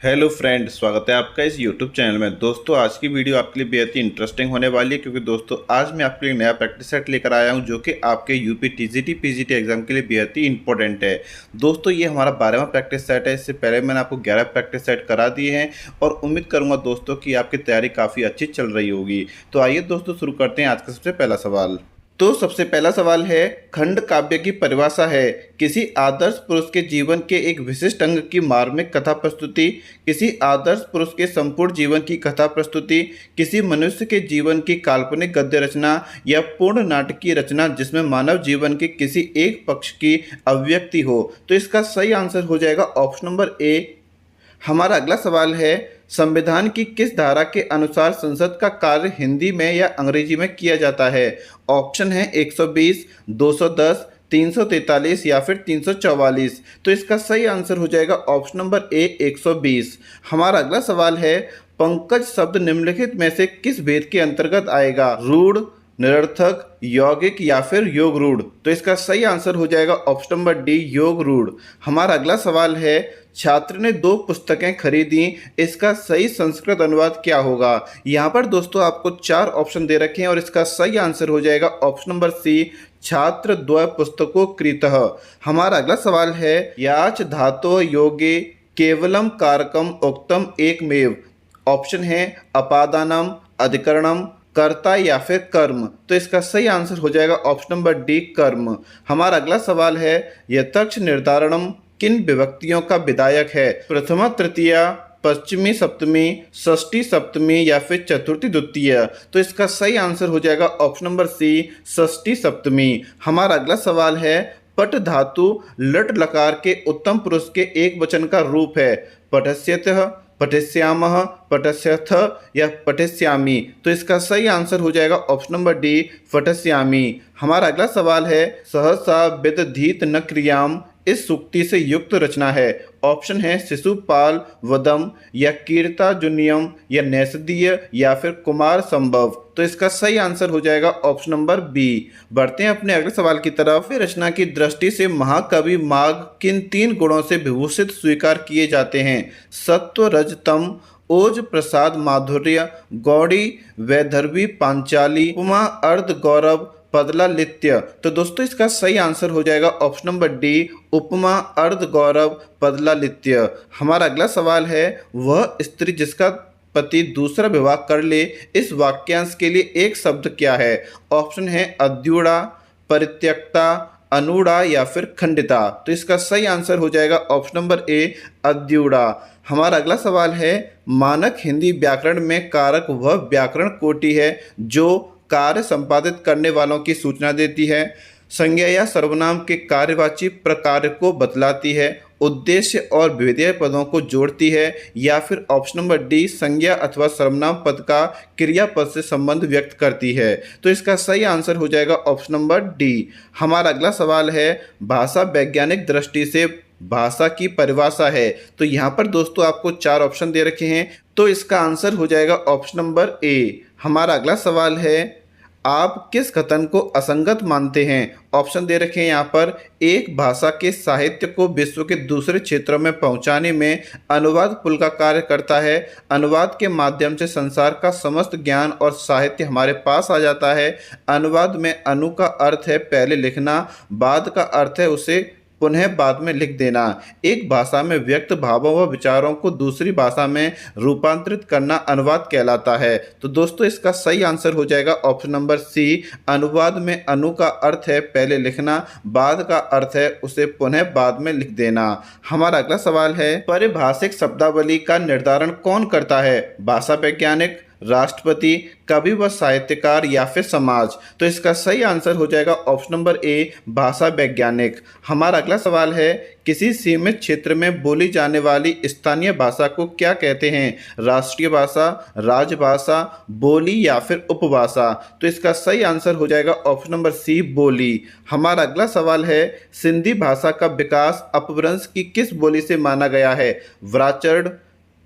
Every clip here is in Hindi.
हेलो फ्रेंड, स्वागत है आपका इस यूट्यूब चैनल में। दोस्तों, आज की वीडियो आपके लिए बेहद ही इंटरेस्टिंग होने वाली है, क्योंकि दोस्तों आज मैं आपके लिए नया प्रैक्टिस सेट लेकर आया हूं जो कि आपके यूपी टीजीटी पीजीटी एग्जाम के लिए बेहद ही इंपॉर्टेंट है। दोस्तों, ये हमारा 12वां प्रैक्टिस सेट है। इससे पहले मैंने आपको 11 प्रैक्टिस सेट करा दिए हैं और उम्मीद करूँगा दोस्तों की आपकी तैयारी काफ़ी अच्छी चल रही होगी। तो आइए दोस्तों, शुरू करते हैं आज का सबसे पहला सवाल। तो सबसे पहला सवाल है, खंड काव्य की परिभाषा है किसी आदर्श पुरुष के जीवन के एक विशिष्ट अंग की मार्मिक कथा प्रस्तुति, किसी आदर्श पुरुष के संपूर्ण जीवन की कथा प्रस्तुति, किसी मनुष्य के जीवन की काल्पनिक गद्य रचना या पूर्ण नाटकीय रचना जिसमें मानव जीवन के किसी एक पक्ष की अभिव्यक्ति हो। तो इसका सही आंसर हो जाएगा ऑप्शन नंबर ए। हमारा अगला सवाल है, संविधान की किस धारा के अनुसार संसद का कार्य हिंदी में या अंग्रेजी में किया जाता है? ऑप्शन है 120, 210, 343 या फिर 344। तो इसका सही आंसर हो जाएगा ऑप्शन नंबर ए 120। हमारा अगला सवाल है, पंकज शब्द निम्नलिखित में से किस भेद के अंतर्गत आएगा? रूढ़, निरर्थक, यौगिक या फिर योग रूढ़। तो इसका सही आंसर हो जाएगा ऑप्शन नंबर डी योग रूढ़। हमारा अगला सवाल है, छात्र ने 2 पुस्तकें खरीदी, इसका सही संस्कृत अनुवाद क्या होगा? यहाँ पर दोस्तों आपको 4 ऑप्शन दे रखे हैं और इसका सही आंसर हो जाएगा ऑप्शन नंबर सी छात्र द्वय पुस्तकों कृतः। हमारा अगला सवाल है, याच धातो योगे केवलम कारकम उक्तम एकमेव। ऑप्शन है अपादानम, अधिकरणम, कर्ता या फिर कर्म। तो इसका सही आंसर हो जाएगा ऑप्शन नंबर डी कर्म। हमारा अगला सवाल है, यथक्ष निर्धारणम किन विभक्तियों का विधायक है? प्रथमा तृतीया, पश्चिमी सप्तमी, षष्ठी सप्तमी या फिर चतुर्थी द्वितीय। तो इसका सही आंसर हो जाएगा ऑप्शन नंबर सी षष्ठी सप्तमी। हमारा अगला सवाल है, पट धातु लट लकार के उत्तम पुरुष के एक वचन का रूप है? पठस्यतः, पठिष्यामः, पठस्यथ या पठिष्यामि। तो इसका सही आंसर हो जाएगा ऑप्शन नंबर डी पठस्यामि। हमारा अगला सवाल है, सहसा विदधीत न क्रियाम इस सूक्ति से युक्त रचना है? ऑप्शन है शिशुपाल वदम या कीर्ताजुनियम या नैषधीय या फिर कुमार संभव। तो इसका सही आंसर हो जाएगा ऑप्शन नंबर बी। बढ़ते हैं अपने अगले सवाल की तरफ। रचना की दृष्टि से महाकवि माघ किन 3 गुणों से विभूषित स्वीकार किए जाते हैं? सत्व रज तम, ओज प्रसाद माधुर्य, गौड़ी वैदर्भी पांचाली, उपमा अर्ध गौरव, पदला लित्य। तो दोस्तों इसका सही आंसर हो जाएगा ऑप्शन नंबर डी उपमा अर्ध गौरव पदला लित्य। हमारा अगला सवाल है, वह स्त्री जिसका पति दूसरा विवाह कर ले, इस वाक्यांश के लिए एक शब्द क्या है? ऑप्शन है अद्युड़ा, परित्यक्ता, अनुड़ा या फिर खंडिता। तो इसका सही आंसर हो जाएगा ऑप्शन नंबर ए अद्युड़ा। हमारा अगला सवाल है, मानक हिंदी व्याकरण में कारक वह व्याकरण कोटि है जो कार्य संपादित करने वालों की सूचना देती है, संज्ञा या सर्वनाम के कार्यवाची प्रकार को बतलाती है, उद्देश्य और विधेय पदों को जोड़ती है, या फिर ऑप्शन नंबर डी संज्ञा अथवा सर्वनाम पद का क्रियापद से संबंध व्यक्त करती है। तो इसका सही आंसर हो जाएगा ऑप्शन नंबर डी। हमारा अगला सवाल है, भाषा वैज्ञानिक दृष्टि से भाषा की परिभाषा है? तो यहाँ पर दोस्तों आपको 4 ऑप्शन दे रखे हैं, तो इसका आंसर हो जाएगा ऑप्शन नंबर ए। हमारा अगला सवाल है, आप किस कथन को असंगत मानते हैं? ऑप्शन दे रखे हैं यहाँ पर, एक भाषा के साहित्य को विश्व के दूसरे क्षेत्रों में पहुँचाने में अनुवाद पुल का कार्य करता है, अनुवाद के माध्यम से संसार का समस्त ज्ञान और साहित्य हमारे पास आ जाता है, अनुवाद में अनु का अर्थ है पहले लिखना, बाद का अर्थ है उसे पुनः बाद में लिख देना, एक भाषा में व्यक्त भावों व विचारों को दूसरी भाषा में रूपांतरित करना अनुवाद कहलाता है। तो दोस्तों इसका सही आंसर हो जाएगा ऑप्शन नंबर सी, अनुवाद में अनु का अर्थ है पहले लिखना, बाद का अर्थ है उसे पुनः बाद में लिख देना। हमारा अगला सवाल है, पारिभाषिक शब्दावली का निर्धारण कौन करता है? भाषा वैज्ञानिक, राष्ट्रपति, कवि व साहित्यकार या फिर समाज? तो इसका सही आंसर हो जाएगा ऑप्शन नंबर ए भाषा वैज्ञानिक। हमारा अगला सवाल है, किसी सीमित क्षेत्र में बोली जाने वाली स्थानीय भाषा को क्या कहते हैं? राष्ट्रीय भाषा, राजभाषा, बोली या फिर उपभाषा? तो इसका सही आंसर हो जाएगा ऑप्शन नंबर सी बोली। हमारा अगला सवाल है, सिंधी भाषा का विकास अपभ्रंश की किस बोली से माना गया है? व्राचर्ड,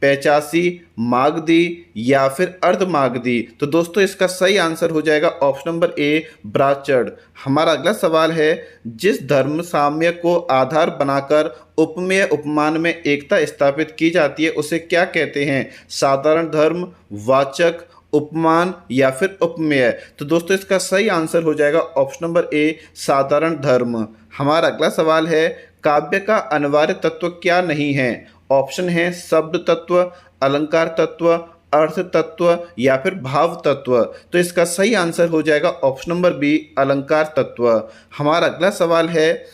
पैचासी, मागधी या फिर अर्धमागधी। तो दोस्तों इसका सही आंसर हो जाएगा ऑप्शन नंबर ए, ब्राह्मण। हमारा अगला सवाल है, जिस धर्म साम्य को आधार बनाकर उपमेय उपमान में एकता स्थापित की जाती है उसे क्या कहते हैं? साधारण धर्म, वाचक, उपमान या फिर उपमेय। तो दोस्तों इसका सही आंसर हो जाएगा ऑप्शन नंबर ए, साधारण धर्म। हमारा अगला सवाल है, काव्य का अनिवार्य तत्व क्या नहीं है? ऑप्शन है शब्द तत्व, अलंकार तत्व, अर्थ तत्व या फिर भाव तत्व। तो इसका सही आंसर हो जाएगा ऑप्शन नंबर बी, अलंकार तत्व। हमारा अगला सवाल है,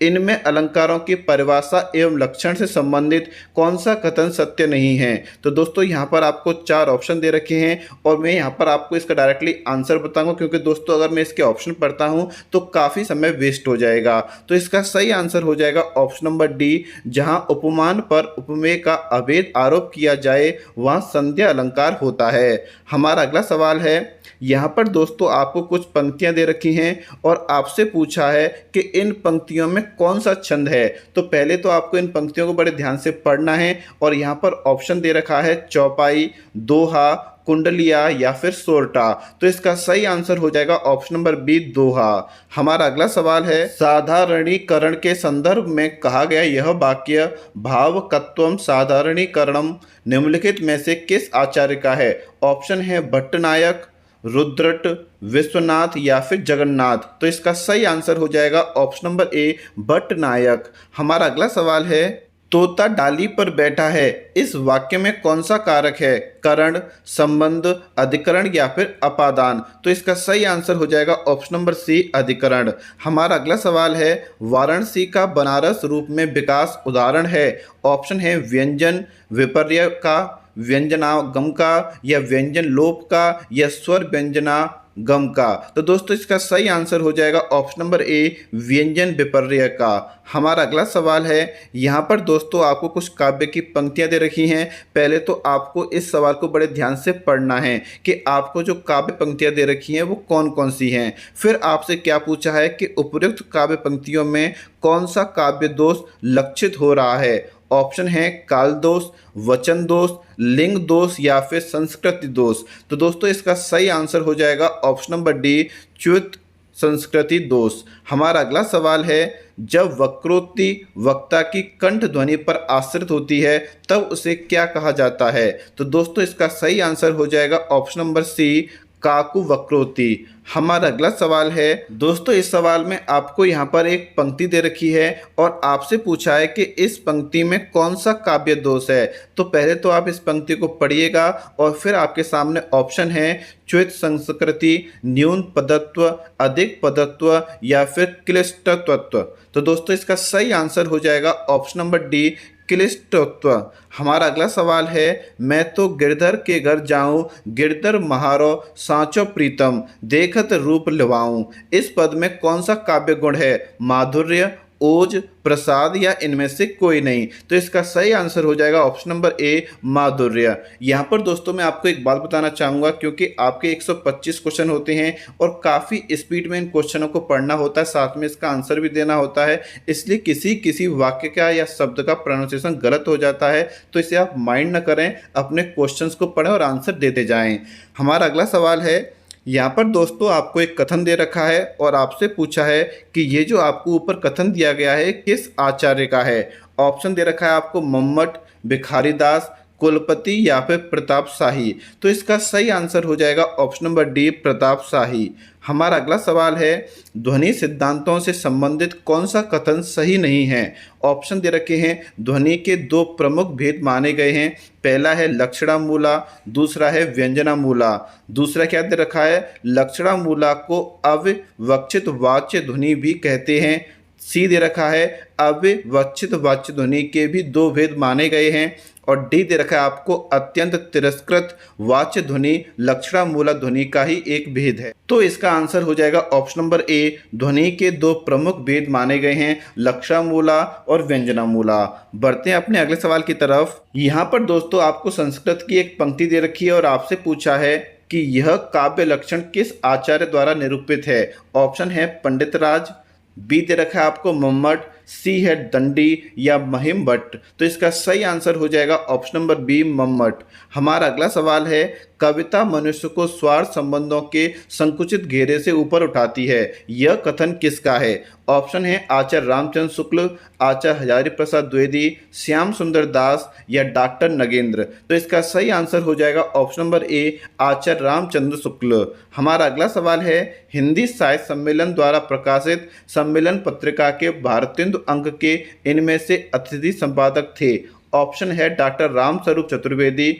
इनमें अलंकारों की परिभाषा एवं लक्षण से संबंधित कौन सा कथन सत्य नहीं है? तो दोस्तों यहाँ पर आपको 4 ऑप्शन दे रखे हैं और मैं यहाँ पर आपको इसका डायरेक्टली आंसर बताऊंगा, क्योंकि दोस्तों अगर मैं इसके ऑप्शन पढ़ता हूँ तो काफ़ी समय वेस्ट हो जाएगा। तो इसका सही आंसर हो जाएगा ऑप्शन नंबर डी, जहाँ उपमान पर उपमेय का अभेद आरोप किया जाए वहाँ संध्या अलंकार होता है। हमारा अगला सवाल है, यहाँ पर दोस्तों आपको कुछ पंक्तियाँ दे रखी हैं और आपसे पूछा है कि इन पंक्तियों में कौन सा छंद है। तो पहले तो आपको इन पंक्तियों को बड़े ध्यान से पढ़ना है और यहाँ पर ऑप्शन दे रखा है चौपाई, दोहा, कुंडलिया या फिर सोरठा। तो इसका सही आंसर हो जाएगा ऑप्शन नंबर बी, दोहा। हमारा अगला सवाल है, साधारणीकरण के संदर्भ में कहा गया यह वाक्य भावकत्वम साधारणीकरणम निम्नलिखित में से किस आचार्य का है? ऑप्शन है भट्टनायक, रुद्रट, विश्वनाथ या फिर जगन्नाथ। तो इसका सही आंसर हो जाएगा ऑप्शन नंबर ए, भट्टनायक। हमारा अगला सवाल है, तोता डाली पर बैठा है, इस वाक्य में कौन सा कारक है? करण, संबंध, अधिकरण या फिर अपादान। तो इसका सही आंसर हो जाएगा ऑप्शन नंबर सी, अधिकरण। हमारा अगला सवाल है, वाराणसी का बनारस रूप में विकास उदाहरण है। ऑप्शन है व्यंजन विपर्य का, व्यंजनागम का या व्यंजन लोप का या स्वर व्यंजनागम का। तो दोस्तों इसका सही आंसर हो जाएगा ऑप्शन नंबर ए, व्यंजन विपर्य का। हमारा अगला सवाल है, यहाँ पर दोस्तों आपको कुछ काव्य की पंक्तियाँ दे रखी हैं। पहले तो आपको इस सवाल को बड़े ध्यान से पढ़ना है कि आपको जो काव्य पंक्तियाँ दे रखी हैं वो कौन कौन सी हैं। फिर आपसे क्या पूछा है कि उपयुक्त काव्य पंक्तियों में कौन सा काव्य दोष लक्षित हो रहा है। ऑप्शन है काल दोष, वचन दोष, लिंग दोष या फिर संस्कृति दोष। तो दोस्तों इसका सही आंसर हो जाएगा ऑप्शन नंबर डी, च्युत संस्कृति दोष। हमारा अगला सवाल है, जब वक्रोक्ति वक्ता की कंठ ध्वनि पर आश्रित होती है तब उसे क्या कहा जाता है? तो दोस्तों इसका सही आंसर हो जाएगा ऑप्शन नंबर सी, काकु वक्रोक्ति। हमारा अगला सवाल है, दोस्तों इस सवाल में आपको यहाँ पर एक पंक्ति दे रखी है और आपसे पूछा है कि इस पंक्ति में कौन सा काव्य दोष है। तो पहले तो आप इस पंक्ति को पढ़िएगा और फिर आपके सामने ऑप्शन है च्युत संस्कृति, न्यून पदत्व, अधिक पदत्व या फिर क्लिष्टत्व। तो दोस्तों इसका सही आंसर हो जाएगा ऑप्शन नंबर डी, क्लिष्टत्व। हमारा अगला सवाल है, मैं तो गिरधर के घर जाऊं, गिरधर महारो सांचो प्रीतम, देखत रूप लवाऊं। इस पद में कौन सा काव्य गुण है? माधुर्य, ओज, प्रसाद या इनमें से कोई नहीं। तो इसका सही आंसर हो जाएगा ऑप्शन नंबर ए, माधुर्य। यहाँ पर दोस्तों मैं आपको एक बात बताना चाहूँगा, क्योंकि आपके 125 क्वेश्चन होते हैं और काफ़ी स्पीड में इन क्वेश्चनों को पढ़ना होता है, साथ में इसका आंसर भी देना होता है। इसलिए किसी वाक्य का या शब्द का प्रोनाउंसिएशन गलत हो जाता है, तो इसे आप माइंड न करें, अपने क्वेश्चंस को पढ़ें और आंसर देते जाएँ। हमारा अगला सवाल है, यहाँ पर दोस्तों आपको एक कथन दे रखा है और आपसे पूछा है कि ये जो आपको ऊपर कथन दिया गया है किस आचार्य का है। ऑप्शन दे रखा है आपको मम्मट, भिखारीदास, कुलपति या फिर प्रताप शाही। तो इसका सही आंसर हो जाएगा option number D, Pratap Shahi. हमारा अगला सवाल है, ध्वनि सिद्धांतों से संबंधित कौन सा कथन सही नहीं है? ऑप्शन दे रखे हैं, ध्वनि के 2 प्रमुख भेद माने गए हैं। पहला है लक्षणामूला, दूसरा है व्यंजनामूला। दूसरा क्या दे रखा है, लक्षणामूला को अविवक्षित वाच्य ध्वनि भी कहते हैं। सी दे रखा है, अविवक्षित वाच्य ध्वनि के भी 2 भेद माने गए हैं। और डी दे रखा है आपको, अत्यंत तिरस्कृत वाच्य ध्वनि लक्षणामूला ध्वनि का ही एक भेद है। तो इसका आंसर हो जाएगा ऑप्शन नंबर ए, ध्वनि के 2 प्रमुख भेद माने गए हैं, लक्षणामूला और व्यंजनामूला। बढ़ते हैं अपने अगले सवाल की तरफ। यहाँ पर दोस्तों आपको संस्कृत की एक पंक्ति दे रखी है और आपसे पूछा है कि यह काव्य लक्षण किस आचार्य द्वारा निरूपित है। ऑप्शन है पंडित राज, बी दे रखा है आपको मम्मट, सी है दंडी या महिम भट्ट। तो इसका सही आंसर हो जाएगा ऑप्शन नंबर बी मम्मट। हमारा अगला सवाल है, कविता मनुष्य को स्वार्थ संबंधों के संकुचित घेरे से ऊपर उठाती है, यह कथन किसका है? ऑप्शन है आचार्य रामचंद्र शुक्ल, आचार्य हजारी प्रसाद द्विवेदी, श्याम सुंदर दास या डॉक्टर नगेंद्र। तो इसका सही आंसर हो जाएगा ऑप्शन नंबर ए आचार्य रामचंद्र शुक्ल। हमारा अगला सवाल है, हिंदी साहित्य सम्मेलन द्वारा प्रकाशित सम्मेलन पत्रिका के भारतेंदु अंक के इनमें से अतिथि संपादक थे। ऑप्शन है doctor Ramswaroop Chaturvedi,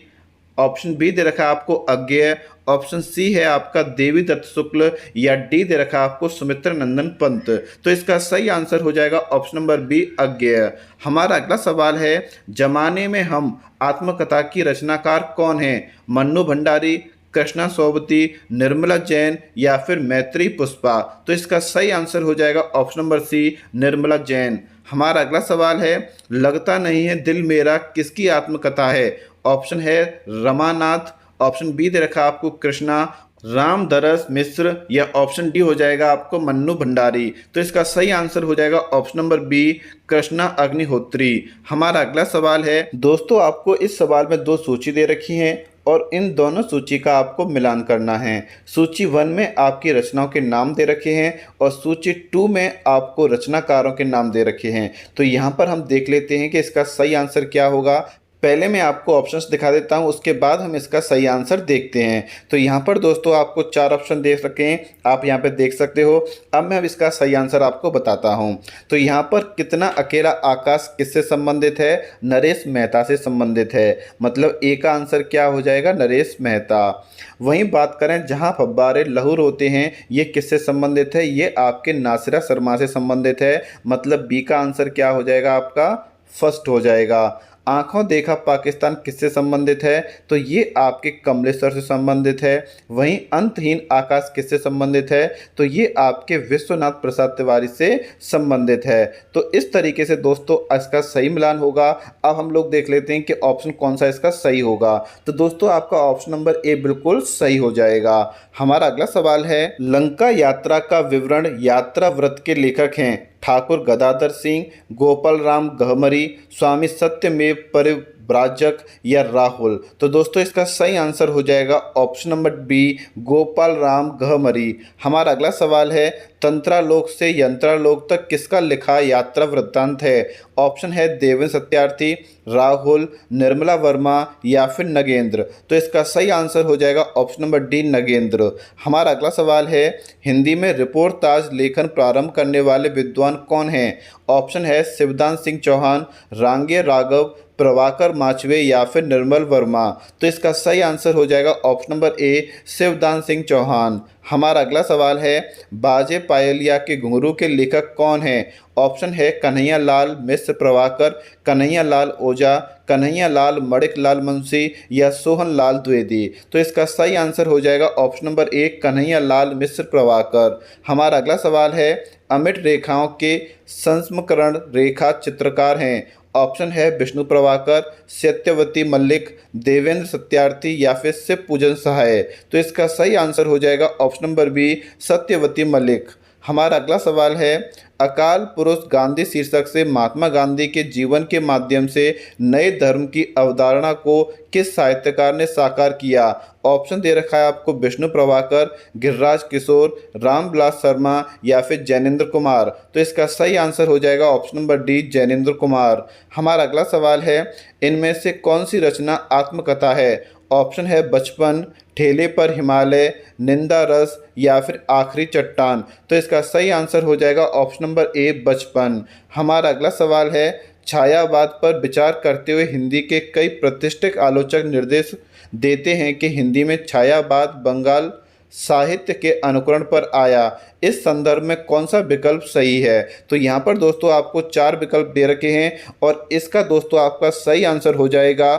option B दे रखा है आपको अज्ञेय, ऑप्शन सी है आपका देवी दत्त शुक्ल या डी दे रखा है आपको सुमित्र नंदन पंत। तो इसका सही आंसर हो जाएगा ऑप्शन नंबर बी अज्ञेय। हमारा अगला सवाल है, जमाने में हम आत्मकथा की रचनाकार कौन है? मन्नू भंडारी, कृष्णा सोबती, निर्मला जैन या फिर मैत्री पुष्पा। तो इसका सही आंसर हो जाएगा option number C Nirmala Jain. हमारा अगला सवाल है, लगता नहीं है दिल मेरा किसकी आत्मकथा है? ऑप्शन है रमानाथ, ऑप्शन बी दे रखा आपको कृष्णा, रामदरस मिश्र या ऑप्शन डी हो जाएगा आपको मन्नू भंडारी। तो इसका सही आंसर हो जाएगा option number B Krishna Agnihotri. हमारा अगला सवाल है, दोस्तों आपको इस सवाल में दो सूची दे रखी हैं और इन दोनों सूची का आपको मिलान करना है। सूची 1 में आपकी रचनाओं के नाम दे रखे हैं और सूची 2 में आपको रचनाकारों के नाम दे रखे हैं। तो यहाँ पर हम देख लेते हैं कि इसका सही आंसर क्या होगा। पहले मैं आपको ऑप्शंस दिखा देता हूं, उसके बाद हम इसका सही आंसर देखते हैं। तो यहाँ पर दोस्तों आपको 4 ऑप्शन दे रखे हैं, आप यहाँ पे देख सकते हो। अब मैं इसका सही आंसर आपको बताता हूँ। तो यहाँ पर कितना अकेला आकाश किससे संबंधित है? नरेश मेहता से संबंधित है, मतलब ए का आंसर क्या हो जाएगा? नरेश मेहता। वहीं बात करें जहाँ फव्वारे लहू होते हैं, ये किससे संबंधित है? ये आपके नासिरा शर्मा से संबंधित है, मतलब बी का आंसर क्या हो जाएगा आपका? फर्स्ट हो जाएगा। आंखों देखा पाकिस्तान किससे संबंधित है? तो ये आपके कमलेश्वर से संबंधित है। वहीं अंतहीन आकाश किससे संबंधित है? तो ये आपके विश्वनाथ प्रसाद तिवारी से संबंधित है। तो इस तरीके से दोस्तों इसका सही मिलान होगा। अब हम लोग देख लेते हैं कि ऑप्शन कौन सा इसका सही होगा। तो दोस्तों आपका ऑप्शन नंबर ए बिल्कुल सही हो जाएगा। हमारा अगला सवाल है, लंका यात्रा का विवरण यात्रा व्रत के लेखक हैं ठाकुर गदाधर सिंह, गोपाल राम गहमरी, स्वामी सत्यमेव परिव्राजक या राहुल। तो दोस्तों इसका सही आंसर हो जाएगा option number B Gopal Ram Gahmari. हमारा अगला सवाल है, तंत्रालोक से यंत्रालोक तक किसका लिखा यात्रा वृत्तांत है? ऑप्शन है देवेंद्र सत्यार्थी, राहुल, निर्मला वर्मा या फिर नगेंद्र। तो इसका सही आंसर हो जाएगा ऑप्शन नंबर डी नगेंद्र। हमारा अगला सवाल है, हिंदी में रिपोर्टाज लेखन प्रारंभ करने वाले विद्वान कौन हैं? ऑप्शन है शिवदान सिंह चौहान, रांगे राघव, प्रभाकर माचवे या फिर निर्मल वर्मा। तो इसका सही आंसर हो जाएगा option number A Shivdan Singh Chauhan. हमारा अगला सवाल है, बाजे पायलिया के घुंघरू के लेखक कौन हैं? ऑप्शन है कन्हैया लाल मिश्र प्रभाकर, कन्हैया लाल ओझा, कन्हैया लाल मणिक लाल मुंशी या सोहन लाल द्विवेदी। तो इसका सही आंसर हो जाएगा ऑप्शन नंबर ए कन्हैया लाल मिश्र प्रभाकर। हमारा अगला सवाल है, अमिट रेखाओं के संस्मरण रेखा चित्रकार हैं? ऑप्शन है विष्णु प्रभाकर, सत्यवती मल्लिक, देवेंद्र सत्यार्थी या फिर शिव पूजन सहाय। तो इसका सही आंसर हो जाएगा option number B Satyavati Mallik. हमारा अगला सवाल है, अकाल पुरुष गांधी शीर्षक से महात्मा गांधी के जीवन के माध्यम से नए धर्म की अवधारणा को किस साहित्यकार ने साकार किया? ऑप्शन दे रखा है आपको विष्णु प्रभाकर, गिरिराज किशोर, रामविलास शर्मा या फिर जैनेन्द्र कुमार। तो इसका सही आंसर हो जाएगा option number D Jainendra Kumar. हमारा अगला सवाल है, इनमें से कौन सी रचना आत्मकथा है? ऑप्शन है बचपन, ठेले पर हिमालय, निंदा रस या फिर आखिरी चट्टान। तो इसका सही आंसर हो जाएगा ऑप्शन नंबर ए बचपन। हमारा अगला सवाल है, छायावाद पर विचार करते हुए हिंदी के कई प्रतिष्ठित आलोचक निर्देश देते हैं कि हिंदी में छायावाद बंगाल साहित्य के अनुकरण पर आया। इस संदर्भ में कौन सा विकल्प सही है? तो यहाँ पर दोस्तों आपको 4 विकल्प दे रखे हैं और इसका दोस्तों आपका सही आंसर हो जाएगा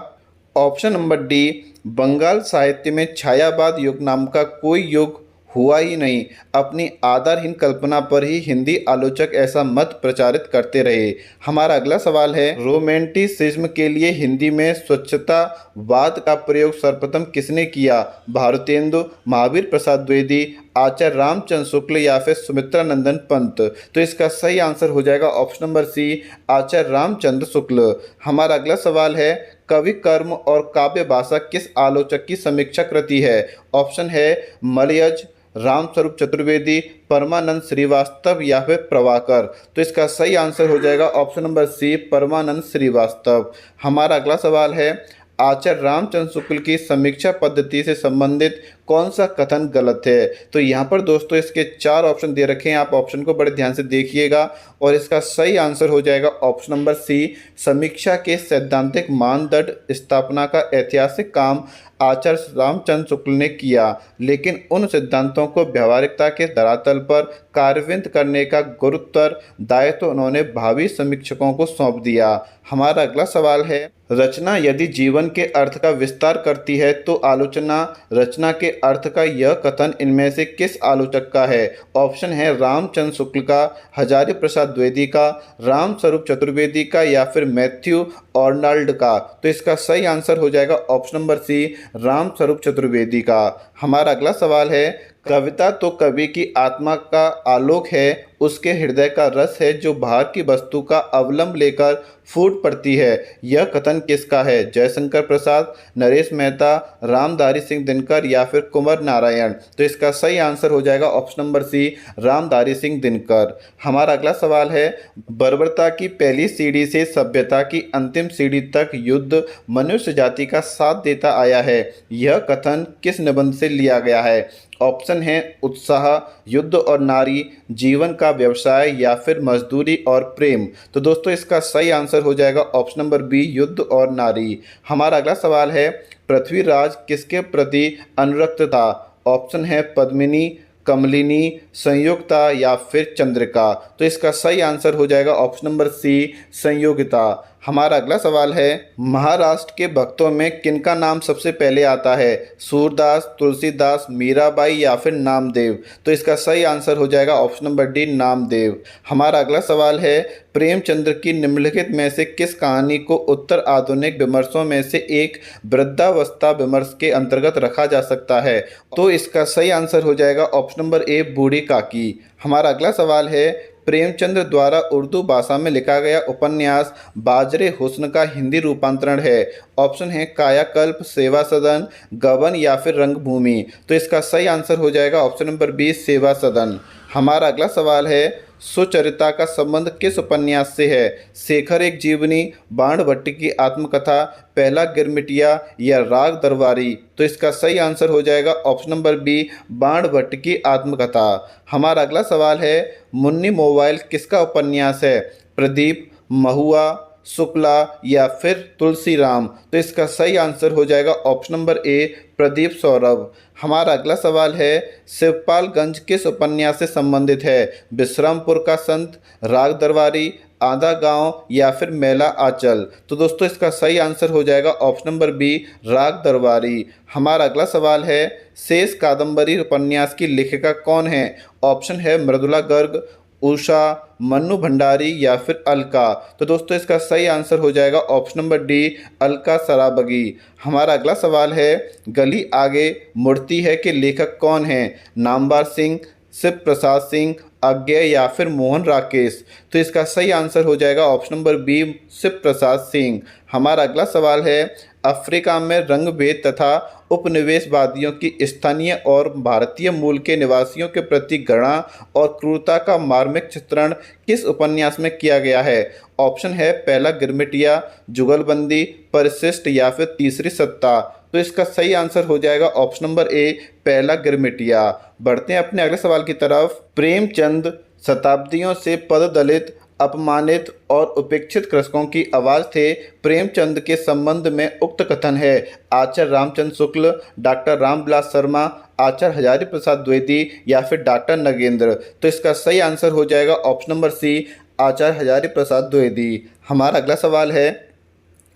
ऑप्शन नंबर डी, बंगाल साहित्य में छायावाद युग नाम का कोई युग हुआ ही नहीं। अपनी आधारहीन कल्पना पर ही हिंदी आलोचक ऐसा मत प्रचारित करते रहे। हमारा अगला सवाल है, रोमांटिसिज्म के लिए हिंदी में स्वच्छतावाद का प्रयोग सर्वप्रथम किसने किया? भारतेंदु, महावीर प्रसाद द्विवेदी, आचार्य रामचंद्र शुक्ल या फिर सुमित्रा नंदन पंत। तो इसका सही आंसर हो जाएगा ऑप्शन नंबर सी, आचार्य रामचंद्र शुक्ल। हमारा अगला सवाल है, कवि कर्म और काव्य भाषा किस आलोचक की समीक्षा कृति है? ऑप्शन है मलयज, रामस्वरूप चतुर्वेदी, परमानंद श्रीवास्तव या फिर प्रभाकर। तो इसका सही आंसर हो जाएगा ऑप्शन नंबर सी, परमानंद श्रीवास्तव। हमारा अगला सवाल है, आचार्य रामचंद्र शुक्ल की समीक्षा पद्धति से संबंधित कौन सा कथन गलत है? तो यहाँ पर दोस्तों इसके 4 ऑप्शन दे रखे हैं, आप ऑप्शन को बड़े ध्यान से देखिएगा और इसका सही आंसर हो जाएगा ऑप्शन नंबर सी, समीक्षा के सैद्धांतिक मानदंड स्थापना का ऐतिहासिक काम आचार्य रामचंद्र शुक्ल ने किया, लेकिन उन सिद्धांतों को व्यावहारिकता के धरातल पर कार्यान्वित करने का गुरुतर दायित्व उन्होंने भावी समीक्षकों को सौंप दिया। हमारा अगला सवाल है, रचना यदि जीवन के अर्थ का विस्तार करती है तो आलोचना रचना के अर्थ का यह कथन इनमें से किस आलोचक का है? ऑप्शन है रामचंद्र शुक्ल का, हजारी प्रसाद द्विवेदी का, रामस्वरूप चतुर्वेदी का या फिर मैथ्यू आर्नल्ड का। तो इसका सही आंसर हो जाएगा option number C, Ramswaroop Chaturvedi का। हमारा अगला सवाल है, कविता तो कवि की आत्मा का आलोक है, उसके हृदय का रस है जो बाहर की वस्तु का अवलंब लेकर फूट पड़ती है। यह कथन किसका है? जयशंकर प्रसाद, नरेश मेहता, रामधारी सिंह दिनकर या फिर कुंवर नारायण। तो इसका सही आंसर हो जाएगा option number C, Ramdhari Singh Dinkar. हमारा अगला सवाल है, बर्बरता की पहली सीढ़ी से सभ्यता की अंतिम सीढ़ी तक युद्ध मनुष्य जाति का साथ देता आया है। यह कथन किस निबंध से लिया गया है? ऑप्शन है उत्साह, युद्ध और नारी, जीवन का व्यवसाय या फिर मजदूरी और प्रेम। तो दोस्तों इसका सही आंसर हो जाएगा ऑप्शन नंबर बी, युद्ध और नारी। हमारा अगला सवाल है, पृथ्वीराज किसके प्रति अनुरक्त था? ऑप्शन है पद्मिनी, कमलिनी, संयुक्ता या फिर चंद्रिका। तो इसका सही आंसर हो जाएगा ऑप्शन नंबर सी, संयोगिता। हमारा अगला सवाल है, महाराष्ट्र के भक्तों में किनका नाम सबसे पहले आता है? सूरदास, तुलसीदास, मीराबाई या फिर नामदेव। तो इसका सही आंसर हो जाएगा ऑप्शन नंबर डी, नामदेव। हमारा अगला सवाल है, प्रेमचंद्र की निम्नलिखित में से किस कहानी को उत्तर आधुनिक विमर्शों में से एक वृद्धावस्था विमर्श के अंतर्गत रखा जा सकता है? तो इसका सही आंसर हो जाएगा ऑप्शन नंबर ए, बूढ़ी काकी। हमारा अगला सवाल है, प्रेमचंद्र द्वारा उर्दू भाषा में लिखा गया उपन्यास बाजरे हुस्न का हिंदी रूपांतरण है? ऑप्शन है कायाकल्प, सेवा सदन, गबन या फिर रंगभूमि। तो इसका सही आंसर हो जाएगा ऑप्शन नंबर बी, सेवा सदन। हमारा अगला सवाल है, सुचरिता का संबंध किस उपन्यास से है? शेखर एक जीवनी, बाणभट्ट की आत्मकथा, पहला गिरमिटिया या राग दरबारी। तो इसका सही आंसर हो जाएगा ऑप्शन नंबर बी, बाणभट्ट की आत्मकथा। हमारा अगला सवाल है, मुन्नी मोबाइल किसका उपन्यास है? प्रदीप, महुआ, शुक्ला या फिर तुलसीराम। तो इसका सही आंसर हो जाएगा ऑप्शन नंबर ए, प्रदीप सौरभ। हमारा अगला सवाल है, शिवपालगंज किस उपन्यास से संबंधित है? विश्रामपुर का संत, राग दरबारी, आधा गांव या फिर मेला आंचल। तो दोस्तों इसका सही आंसर हो जाएगा ऑप्शन नंबर बी, राग दरबारी। हमारा अगला सवाल है, शेष कादंबरी उपन्यास की लेखिका कौन है? ऑप्शन है मृदुला गर्ग, उषा, मन्नू भंडारी या फिर अलका। तो दोस्तों इसका सही आंसर हो जाएगा option number D, Alka Saraogi. हमारा अगला सवाल है, गली आगे मुड़ती है के लेखक कौन है? नामवर सिंह, शिव प्रसाद सिंह, अज्ञे या फिर मोहन राकेश। तो इसका सही आंसर हो जाएगा option number B, Shiv Prasad Singh. हमारा अगला सवाल है, अफ्रीका में रंगभेद तथा उपनिवेशवादियों की स्थानीय और भारतीय मूल के निवासियों के प्रति घृणा और क्रूरता का मार्मिक चित्रण किस उपन्यास में किया गया है? ऑप्शन है पहला गिरमिटिया, जुगलबंदी, परिशिष्ट या फिर तीसरी सत्ता। तो इसका सही आंसर हो जाएगा ऑप्शन नंबर ए, पहला गिरमिटिया। बढ़ते हैं अपने अगले सवाल की तरफ। प्रेमचंद शताब्दियों से पददलित, अपमानित और उपेक्षित कृषकों की आवाज़ थे। प्रेमचंद के संबंध में उक्त कथन है आचार्य रामचंद्र शुक्ल, डॉक्टर रामविलास शर्मा, आचार्य हजारी प्रसाद द्विवेदी या फिर डॉक्टर नगेंद्र। तो इसका सही आंसर हो जाएगा ऑप्शन नंबर सी, आचार्य हजारी प्रसाद द्विवेदी। हमारा अगला सवाल है,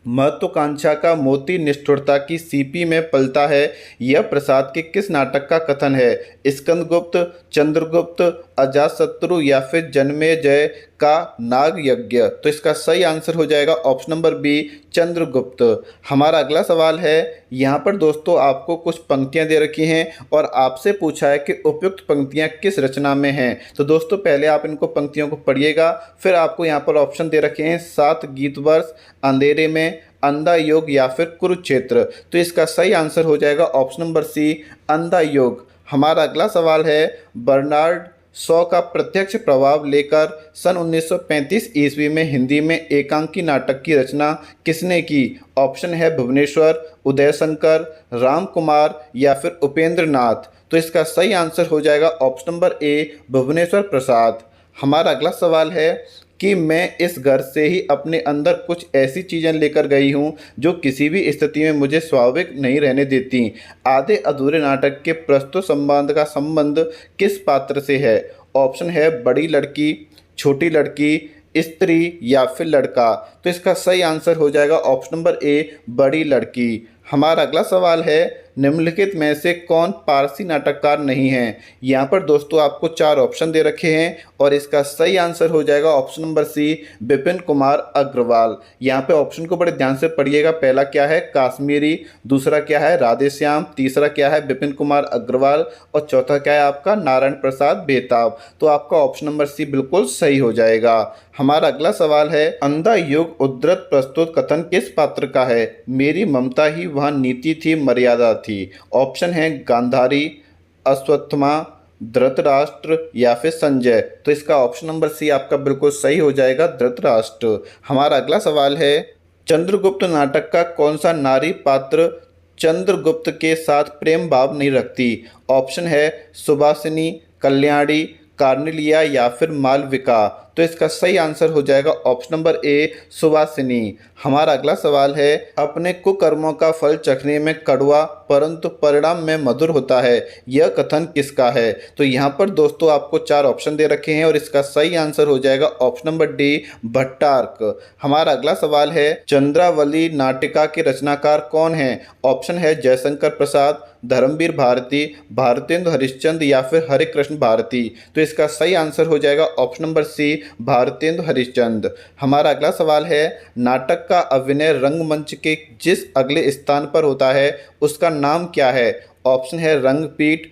महत्वाकांक्षा का मोती निष्ठुरता की सीपी में पलता है, यह प्रसाद के किस नाटक का कथन है? स्कंदगुप्त, चंद्रगुप्त, अजातशत्रु या फिर जन्मेजय का नाग यज्ञ। तो इसका सही आंसर हो जाएगा ऑप्शन नंबर बी, चंद्रगुप्त। हमारा अगला सवाल है, यहाँ पर दोस्तों आपको कुछ पंक्तियाँ दे रखी हैं और आपसे पूछा है कि उपयुक्त पंक्तियाँ किस रचना में हैं। तो दोस्तों पहले आप इनको पंक्तियों को पढ़िएगा, फिर आपको यहाँ पर ऑप्शन दे रखे हैं 7 गीत वर्ष, अंधेरे में, अंधा योग या फिर कुरुक्षेत्र। तो इसका सही आंसर हो जाएगा ऑप्शन नंबर सी, अंधा योग। हमारा अगला सवाल है, बर्नार्ड शॉ का प्रत्यक्ष प्रभाव लेकर सन 1935 ईस्वी में हिंदी में एकांकी नाटक की रचना किसने की? ऑप्शन है भुवनेश्वर, उदय शंकर, राम कुमार या फिर उपेंद्र नाथ। तो इसका सही आंसर हो जाएगा ऑप्शन नंबर ए, भुवनेश्वर प्रसाद। हमारा अगला सवाल है कि मैं इस घर से ही अपने अंदर कुछ ऐसी चीज़ें लेकर गई हूँ जो किसी भी स्थिति में मुझे स्वाभाविक नहीं रहने देती। आधे अधूरे नाटक के प्रस्तुत संबंध का संबंध किस पात्र से है? ऑप्शन है बड़ी लड़की, छोटी लड़की, स्त्री या फिर लड़का। तो इसका सही आंसर हो जाएगा ऑप्शन नंबर ए, बड़ी लड़की। हमारा अगला सवाल है, निम्नलिखित में से कौन पारसी नाटककार नहीं है? यहाँ पर दोस्तों आपको 4 ऑप्शन दे रखे हैं और इसका सही आंसर हो जाएगा option number C, Vipin Kumar Agrawal. यहाँ पे ऑप्शन को बड़े ध्यान से पढ़िएगा। पहला क्या है? काश्मीरी, दूसरा क्या है? राधेश्याम, तीसरा क्या है? विपिन कुमार अग्रवाल और चौथा क्या है आपका? नारायण प्रसाद बेताब। तो आपका ऑप्शन नंबर सी बिल्कुल सही हो जाएगा। हमारा अगला सवाल है, अंधा युग उद्धृत प्रस्तुत कथन किस पात्र का है? मेरी ममता ही वहाँ नीति थी, मर्यादा थी। ऑप्शन है गांधारी, अश्वत्थामा, धृतराष्ट्र या फिर संजय। तो इसका ऑप्शन नंबर सी आपका बिल्कुल सही हो जाएगा, धृतराष्ट्र। हमारा अगला सवाल है, चंद्रगुप्त नाटक का कौन सा नारी पात्र चंद्रगुप्त के साथ प्रेम भाव नहीं रखती? ऑप्शन है सुभासिनी, कल्याणी, कार्नेलिया या फिर मालविका। तो इसका सही आंसर हो जाएगा ऑप्शन नंबर ए, सुभासिनी। हमारा अगला सवाल है, अपने कुकर्मों का फल चखने में कड़वा परंतु परिणाम में मधुर होता है, यह कथन किसका है? तो यहाँ पर दोस्तों आपको 4 ऑप्शन दे रखे हैं और इसका सही आंसर हो जाएगा ऑप्शन नंबर डी, भट्टार्क। हमारा अगला सवाल है, चंद्रावली नाटिका के रचनाकार कौन है? ऑप्शन है जयशंकर प्रसाद, धर्मवीर भारती, भारतेंदु हरिश्चंद्र या फिर हरे कृष्ण भारती। तो इसका सही आंसर हो जाएगा option number C, Bharatendu Harishchandra. हमारा अगला सवाल है, नाटक का अभिनय रंगमंच के जिस अगले स्थान पर होता है उसका नाम क्या है? ऑप्शन है रंगपीठ,